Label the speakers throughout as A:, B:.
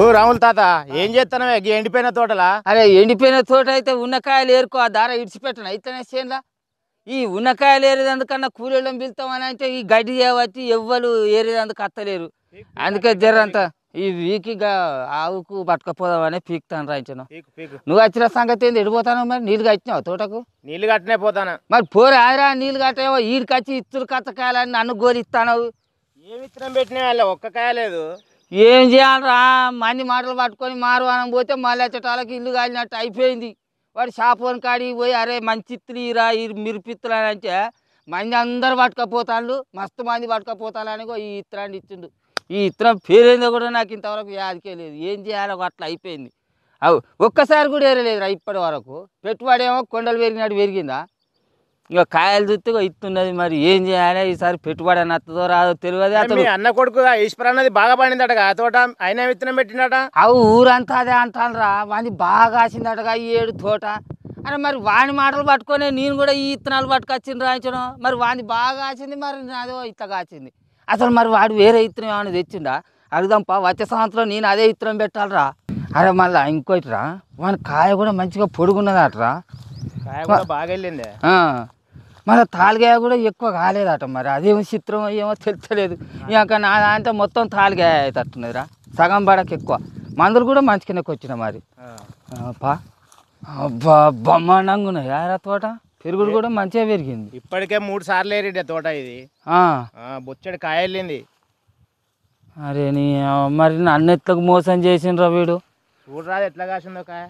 A: ఓ రాముల తాత ఏం చేస్తానవే ఎండిపోయిన తోటలా?
B: అరే ఎండిపోయిన తోట అయితే ఉన్నకాయలు ఏరుకో ఆ దార ఇడిచిపెట్టను అయితేనే చేనులా ఈ ఉన్నకాయలు ఏరేదందుకన్నా కూలీళ్ళని పిలుస్తామని అంటే ఈ గడ్డి చేయబట్టి ఎవ్వరు ఏరేదందుకు అత్తలేరు. అందుకే జరంతా ఈ వీకిగా ఆవుకు పట్టుకపోదామని పీకుతాను రాయించను. నువ్వు వచ్చిన సంగతి ఏంది ఎడిపోతాను? మరి నీళ్ళు కట్టినావు తోటకు?
A: నీళ్ళు కట్టనే పోతానా
B: మరి పోరు ఆదిరా నీళ్ళు కట్టేవో ఈడికొచ్చి ఇత్తులు కచ్చకాయలని నన్ను గోరిస్తాను.
A: ఏమి విత్తనం పెట్టినా వాళ్ళ ఒక్క కాయ లేదు.
B: ఏం చేయాలరా? మంది మాటలు పట్టుకొని మారువానం పోతే మళ్ళీ వచ్చేటాలకి ఇల్లు కాలినట్టు అయిపోయింది. వాడు షాపోని కాడికి పోయి అరే మంచి ఇత్తులు ఇరా ఈ మిరిపిత్తులు అని అంటే మంది అందరు పట్టుకపోతాళ్ళు, మస్తు మంది పట్టుకపోతాళ్ళని ఈ ఇత్తనాన్ని ఇచ్చిండు. ఈ ఇత్తనం పేరేందో కూడా నాకు ఇంతవరకు యాదికే లేదు. ఏం చేయాలో అట్లా అయిపోయింది. అవు ఒక్కసారి కూడా ఏరలేదురా ఇప్పటి వరకు. పెట్టుబడి ఏమో కొండలు పెరిగినట్టు పెరిగిందా? ఇక కాయలు చూస్తే ఇస్తున్నది. మరి ఏం చేయాలి? ఈసారి పెట్టుబడి అని వస్తుందో రాదో తెలియదు. అతను
A: అన్న కొడుకు ఈశ్వర అన్నది బాగా పండిందటగా ఆ తోట, అయినా విత్తనం పెట్టినట.
B: అవు ఊరంతా అదే అంటానురా, వాని బాగా కాసిందటగా ఈ ఏడు తోట. అరే మరి వాని మాటలు పట్టుకొని నేను కూడా ఈ ఇత్తనాలు పట్టుకొచ్చింది రాయించడం. మరి వాని బాగా కాసింది, మరి నాదో ఇట్లా కాసింది. అసలు మరి వాడు వేరే ఇత్తనం ఏమైనా తెచ్చిండా? అడుగుదాంపా. వచ్చే సంవత్సరం నేను అదే ఇత్తనం పెట్టాలరా. అరే మళ్ళీ ఇంకోటిరా, వాని కాయ కూడా మంచిగా పొడుగున్నదటరా.
A: కాయ కూడా బాగా వెళ్ళింది.
B: మళ్ళీ తాలిగాయ కూడా ఎక్కువ కాలేదట. మరి అదేమో చిత్రం ఏమో తెలుస్తలేదు. ఇంకా నా అంటే మొత్తం తాలిగాయ అవుతున్నదిరా, సగం పడక ఎక్కువ. మందులు కూడా మంచిగానే వచ్చిన మరి పా. అబ్బా బ్రహ్మాండంగా ఉన్నాయి యారా తోట. పెరుగుడు కూడా మంచిగా పెరిగింది.
A: ఇప్పటికే 3 సార్లు ఏరిడే తోట ఇది. బొచ్చడి కాయ వెళ్ళింది.
B: అరే నీ మరి నన్ను ఎట్లకు మోసం చేసిండ్రా వీడు.
A: చూడరాదు ఎట్లా కాసిందో కాయ.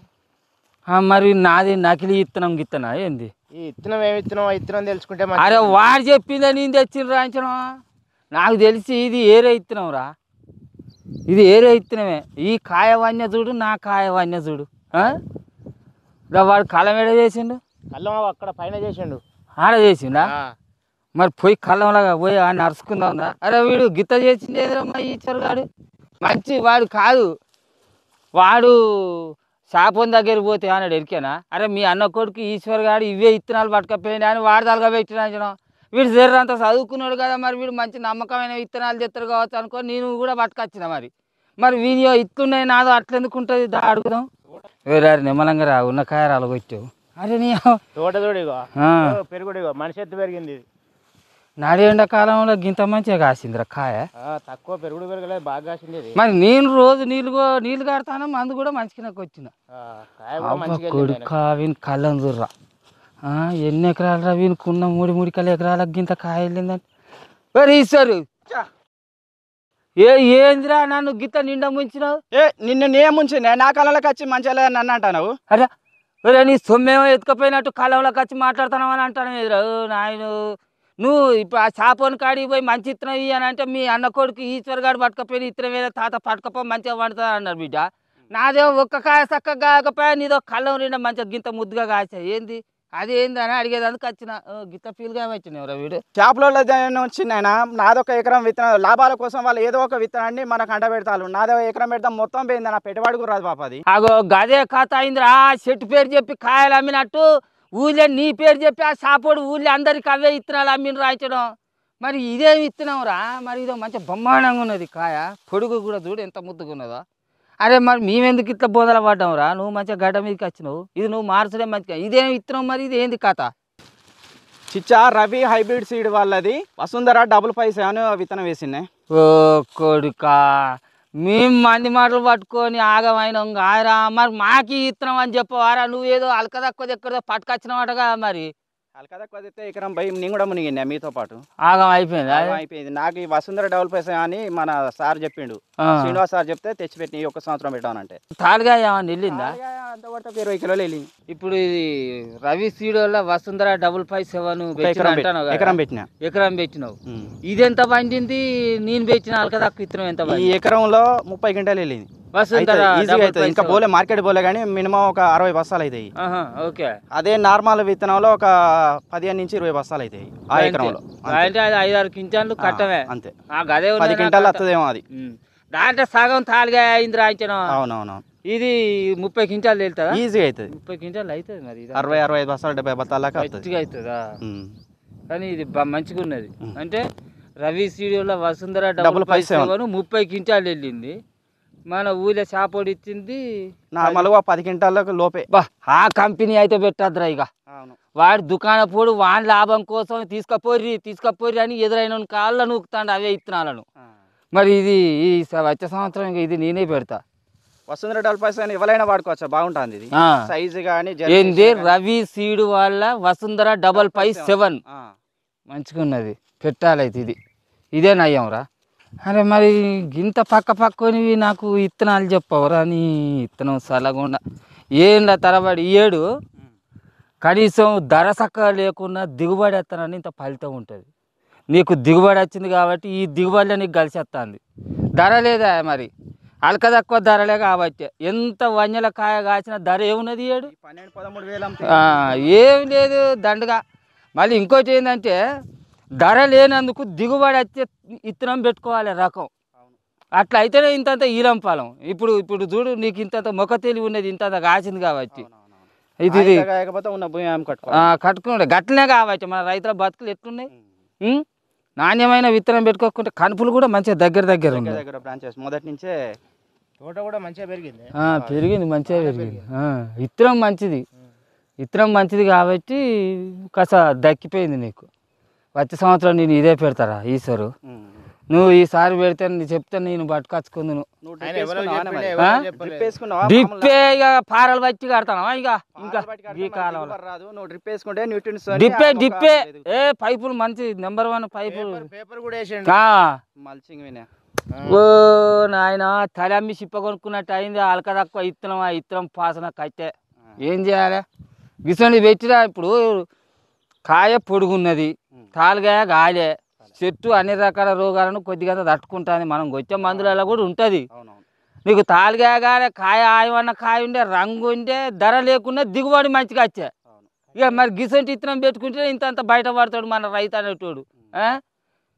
B: మరి నాది నకిలీ ఇత్తనం గిత్తనా ఏంది?
A: ఈ ఇత్తనం ఏమి ఇత్తనం ఇత్తనం తెలుసుకుంటే.
B: అరే వాడు చెప్పిందే నేను తెచ్చిన రాయించడం. నాకు తెలిసి ఇది ఏరే ఇత్తనం రా, ఇది ఏరే ఇత్తనమే. ఈ కాయ వన్య చూడు, నా కాయ వన్య చూడు. వాడు కళ్ళం ఏడ చేసిండు?
A: కళ్ళం అక్కడ పైన చేసిండు.
B: ఆడ చేసిండా? మరి పోయి కళ్ళంలాగా పోయి ఆయన అరుచుకుందా? అరే వీడు గిత్త చేసింది ఏదమ్మా ఈ చెరుగాడు. మంచి వాడు కాదు, వాడు షాపోన్ దగ్గరికి పోతే అన్నాడు ఎరికేనా? అరే మీ అన్న కొడుకు ఈశ్వర్ గాడు ఇవే ఇత్తనాలు పట్టుకపోయింది అని వాడు తలగా పెట్టిన. వీడు జర్రంతా చదువుకున్నాడు కదా, మరి వీడు మంచి నమ్మకమైన విత్తనాలు తెస్తారు కావచ్చు అనుకో నేను కూడా పట్టుకొచ్చిన. మరి వీడియో ఇత్తున్నాయి నాదో అట్లెందుకు ఉంటుంది? అడుగుదాం. వేరే నిమ్మలంగా రా, ఉన్న కాయ రాలగొచ్చావు. అరే నీ
A: తోట తోడిగో పెరుగుడిగో మనిషి ఎత్తు పెరిగింది.
B: నాడు ఎండాకాలంలో గింత మంచిగా కాసిందిరా కాయ.
A: తక్కువ పెరుగుడు పెరగలేదు, బాగా కాసింది.
B: మరి నేను రోజు నీళ్ళు కడతాను, మందు కూడా మంచిగా వచ్చిన. కొడుకా వీని కళ్ళం చూర్రా, ఎన్ని ఎకరాలు రా వీనుకున్న 3 ఎకరాలకు గింత కాయ వెళ్ళిందని. మరి ఈశ్వరు ఏందిరా నన్ను గిత్త నిండా ముంచినావు?
C: నిన్ను నే ముంచింది నా కళ్ళలోకి వచ్చి మంచిగా నన్ను అంటావు.
B: అరే నీ సొమ్మేమో ఎత్తుకపోయినట్టు కళ్ళంలోకి వచ్చి మాట్లాడుతున్నావు అని అంటాను ఎదురా నాయన. నువ్వు ఇప్పుడు ఆ షాపోని కాడికి పోయి మంచి ఇత్తనం అని అంటే మీ అన్న కొడుకు ఈశ్వర్ గారు పట్టుకపోయి ఇత్తనం వేరే తాత పట్టుకపో మంచిగా వండుతా అన్నారు బిడ్డ. నాదేమో ఒక్క కాయ చక్కగా కాకపోయా, నీదో కళ్ళం నిండా మంచిగా గింత ముద్దుగా కాసా. ఏంది అదేంది అని అడిగేదానికి వచ్చిన. గిత్త ఫీల్గా వచ్చినావురా వీడు.
C: చేపల వచ్చింది ఆయన. నాదొక ఎకరం విత్తనం లాభాల కోసం వాళ్ళు ఏదో ఒక విత్తనాన్ని మనకు అంట పెడతారు. నాదో ఎకరం పెడతాం మొత్తం పోయింది. నా పెట్టుబడి కూడా రాదు పాప అది.
B: అగో గదే కథ అయిందిరా. చెట్టు పేరు చెప్పి కాయలు అమ్మినట్టు ఊళ్ళో నీ పేరు చెప్పి ఆ షాపోడు ఊళ్ళో అందరికి అవే ఇత్తనాలు అమ్మిన రాయించడం. మరి ఇదేమి ఇత్తనం రా? మరి ఇదో మంచి బ్రహ్మాండంగా ఉన్నది కాయ, పొడుగు కూడా చూడు ఎంత ముద్దుగా ఉన్నదో. అరే మరి మేమెందుకు ఇట్లా బోధల పడ్డాం రా? నువ్వు మంచిగా గడ్డ మీదకి వచ్చినావు, ఇది నువ్వు మార్చడే మంచిగా. ఇదేమి ఇత్తనం మరి? ఇది ఏంది కథ?
C: చిచ్చా రవి హైబ్రిడ్ సీడ్ వాళ్ళది వసుంధర 55 అని విత్తనం వేసిందే.
B: ఓ కొడుకా, మేము మంది మాటలు పట్టుకొని ఆగమైనాం కారా. మరి మాకి ఇత్తనం అని చెప్పవారా? నువ్వేదో అలక తక్కువ ఎక్కడో పట్టుకొచ్చినవాటగా. మరి
C: అలక తక్కువ ఎకరం భయ నేను కూడా మునిగింది మీతో పాటు.
B: ఆగం అయిపోయింది.
C: నాకు ఈ వసుంధర 55 అని మన సార్ చెప్పిండు, శ్రీనివాస్ సార్ చెప్తే తెచ్చిపెట్టి ఒక సంవత్సరం పెట్టానంటే.
B: తాలుగా ఏమన్నా వెళ్ళిందా?
C: అంత పడితే 20 కిలోలు వెళ్ళింది.
B: ఇప్పుడు ఇది రవి సీడ్ వల్ల వసుంధర 557
C: ఎకరం
B: పెట్టినావు. ఇది ఎంత పండింది? నేను పెట్టిన అలక తక్కువ ఇత్తనం ఎంత?
C: ఈ ఎకరంలో 30 క్వింటాలు వెళ్ళింది. ఇంకా పోలే మార్కెట్ పోలే కానీ మినిమం ఒక 60 బస్తాలు అవుతాయి.
B: ఓకే.
C: అదే నార్మల్ విత్తనంలో ఒక 15 నుంచి 20 బస్తాలు అవుతాయి ఆ ఎకరంలో.
B: అంటే అది 5-6 క్వింటాలు కట్టమే
C: అంతే.
B: 10
C: క్వింటాలు వస్తుందేమో అది.
B: దాంట్లో సగం తాలుగా అయింది రాయించడం.
C: అవునవును.
B: ఇది 30 క్వింటాలు వెళ్తుందా?
C: ఈజీగా అవుతుంది.
B: 30 క్వింటాలు అవుతుంది. మరి
C: 60-65 బస్తాలు 70 బస్తాల
B: అవుతుందా? కానీ ఇది మంచిగా ఉన్నది. అంటే రవి సీడ్ వల్ల వసుంధర 557 30 క్వింటాలు వెళ్ళింది. మన ఊళ్ళో షాపోడి ఇచ్చింది
C: నార్మల్గా 10 క్వింటాలకు లోపే.
B: బా ఆ కంపెనీ అయితే పెట్టద్దురా ఇక.
C: అవును.
B: వాడి దుకాణపోడు వాడి లాభం కోసం తీసుకపోర్రి అని ఎదురైన కాళ్ళ నూకుతాండు అవే ఇత్తనాలను. మరి ఇది ఈ వచ్చే సంవత్సరం ఇక ఇది నేనే పెడతా.
C: వసుంధర డబల్ పైస్ అని ఎవరైనా వాడుకోవచ్చా? బాగుంటుంది ఇది సైజు కానీ.
B: ఏంది రవి సీడ్ వాళ్ళ వసుంధర 557 మంచిగా ఉన్నది, పెట్టాలైతే ఇది. ఇదే నయ్యం రా. అరే మరి గింత పక్కనివి నాకు ఇత్తనాలు చెప్పవరా? నీ ఇత్తనం సలగుండా ఏందా తరబడి ఏడు కనీసం ధర చక్కగా లేకున్నా దిగుబడి ఎత్తానని ఇంత ఫలితం ఉంటుంది. నీకు దిగుబడి వచ్చింది కాబట్టి ఈ దిగుబడిలో నీకు కలిసేస్తుంది. ధర లేదా మరి అలక తక్కువ ధరలే కాబట్టి ఎంత వన్యల కాయ కాసిన ధర ఏమున్నది ఏడు
C: 12-13
B: ఏం లేదు దండగా. మళ్ళీ ఇంకోటి ఏంటంటే ధర లేనందుకు దిగుబడి వచ్చే ఇత్తనం పెట్టుకోవాలి రకం. అట్లా అయితేనే ఇంతంత ఈలం ఫలం. ఇప్పుడు చూడు నీకు ఇంతంత మొక్క తెలివి ఉన్నది, ఇంతంత కాసింది కాబట్టి ఇది కట్టుకుంటే గట్లనే కాబట్టి మన రైతుల బతుకులు ఎట్లున్నాయి. నాణ్యమైన విత్తనం పెట్టుకోకుంటే కనుపులు కూడా మంచిగా దగ్గర ఉన్నాయి.
C: బ్రాంచెస్ మొదటి నుంచే
A: తోట కూడా మంచిగా పెరిగింది.
B: మంచిగా పెరిగింది. ఇత్తనం మంచిది కాబట్టి కాస్త దక్కిపోయింది నీకు. వచ్చే సంవత్సరం నేను ఇదే పెడతారా ఈసారు? నువ్వు ఈసారి పెడితే చెప్తే నేను పట్టుకొచ్చుకుంది. డిప్పే ఇక పారలు బట్టి కడతావా? ఇక ఇంకా ఈ కాలంలో డిప్పే పైపులు మంచి నెంబర్ 1 పైపులు. ఓ నాయన తలి అమ్మి చిప్ప కొనుక్కున్నట్టు అయింది. అలక తక్కువ ఇత్తనం పాసన కట్టే ఏం చేయాలి? గిసండి పెట్టిరా. ఇప్పుడు కాయ పొడుగున్నది, తాలుగాయ గాలే, చెట్టు అన్ని రకాల రోగాలను కొద్దిగా తట్టుకుంటుంది. మనం వచ్చే మందులలో కూడా ఉంటుంది. నీకు తాలుగాయ గాలే, కాయ ఆయమన్న కాయ ఉండే, రంగు ఉండే, ధర లేకుండా దిగుబడి మంచిగా వచ్చే. ఇక మరి గిసంటి ఇత్తనం పెట్టుకుంటే ఇంత బయట పడతాడు మన రైతు అనేటోడు.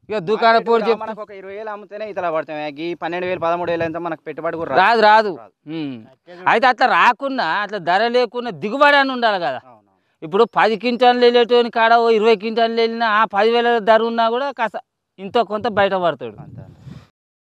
B: ఇక దుకాణ పోటీ చెప్పి
C: 20,000 అమ్ముతేనే ఇతలా పడతాయి. 12,000 13,000 ఎంత మనకు పెట్టుబడి కూడా
B: రాదు. అయితే అట్లా రాకున్నా అట్లా ధర లేకున్నా దిగుబడి అని ఉండాలి కదా. ఇప్పుడు 10 క్వింటాలు వెళ్ళేటోని కాడ 20 క్వింటాలు వెళ్ళినా ఆ 10,000 ధర ఉన్నా కూడా కాస్త ఇంతో కొంత బయట పడతాడు.